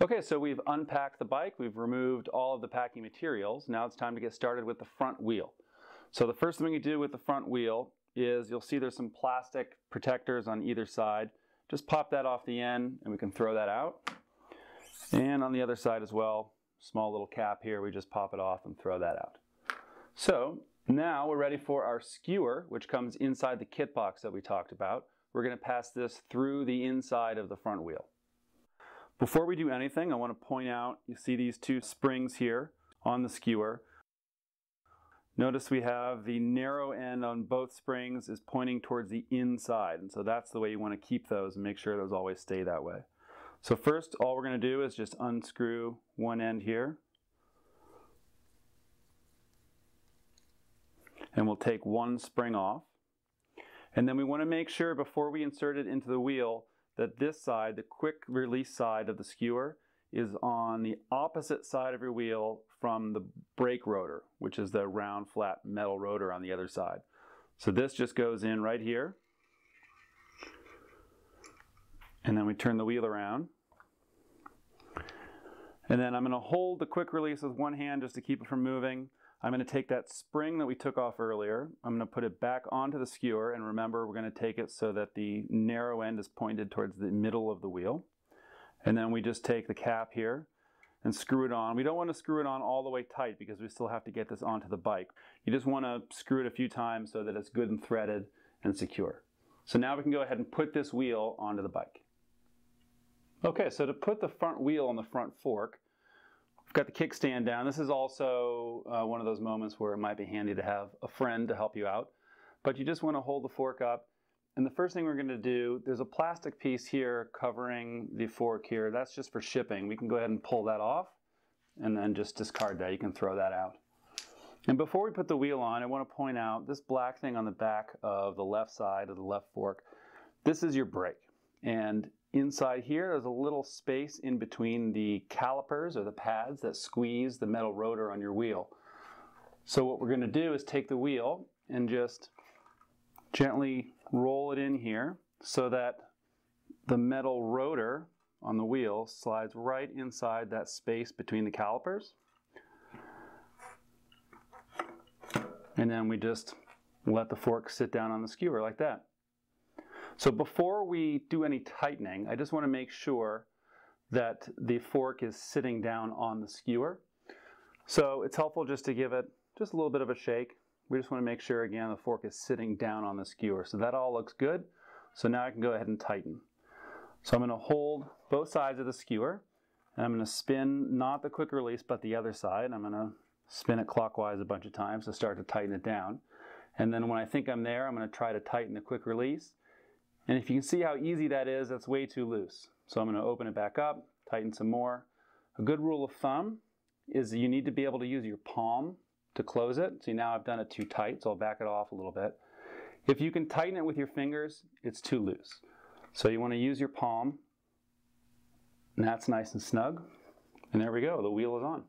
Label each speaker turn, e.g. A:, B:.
A: Okay, so we've unpacked the bike, we've removed all of the packing materials. Now it's time to get started with the front wheel. So the first thing you do with the front wheel is you'll see there's some plastic protectors on either side. Just pop that off the end and we can throw that out. And on the other side as well, small little cap here, we just pop it off and throw that out. So now we're ready for our skewer, which comes inside the kit box that we talked about. We're going to pass this through the inside of the front wheel. Before we do anything, I want to point out, you see these two springs here on the skewer. Notice we have the narrow end on both springs is pointing towards the inside, and so that's the way you want to keep those and make sure those always stay that way. So first, all we're going to do is just unscrew one end here. And we'll take one spring off. And then we want to make sure before we insert it into the wheel that this side, the quick release side of the skewer, is on the opposite side of your wheel from the brake rotor, which is the round flat metal rotor on the other side. So this just goes in right here. And then we turn the wheel around. And then I'm going to hold the quick release with one hand just to keep it from moving. I'm going to take that spring that we took off earlier, I'm going to put it back onto the skewer, and remember we're going to take it so that the narrow end is pointed towards the middle of the wheel. And then we just take the cap here and screw it on. We don't want to screw it on all the way tight because we still have to get this onto the bike. You just want to screw it a few times so that it's good and threaded and secure. So now we can go ahead and put this wheel onto the bike. Okay, so to put the front wheel on the front fork, we've got the kickstand down. This is also one of those moments where it might be handy to have a friend to help you out. But you just want to hold the fork up. And the first thing we're going to do, there's a plastic piece here covering the fork here. That's just for shipping. We can go ahead and pull that off and then just discard that. You can throw that out. And before we put the wheel on, I want to point out this black thing on the back of the left side of the left fork. This is your brake. And inside here, there's a little space in between the calipers or the pads that squeeze the metal rotor on your wheel. So what we're going to do is take the wheel and just gently roll it in here so that the metal rotor on the wheel slides right inside that space between the calipers. And then we just let the fork sit down on the skewer like that. So before we do any tightening, I just want to make sure that the fork is sitting down on the skewer. So it's helpful just to give it just a little bit of a shake. We just want to make sure, again, the fork is sitting down on the skewer. So that all looks good. So now I can go ahead and tighten. So I'm going to hold both sides of the skewer, and I'm going to spin not the quick release, but the other side. I'm going to spin it clockwise a bunch of times to start to tighten it down. And then when I think I'm there, I'm going to try to tighten the quick release. And if you can see how easy that is, that's way too loose. So I'm going to open it back up, tighten some more. A good rule of thumb is that you need to be able to use your palm to close it. See, now I've done it too tight, so I'll back it off a little bit. If you can tighten it with your fingers, it's too loose. So you want to use your palm, and that's nice and snug. And there we go, the wheel is on.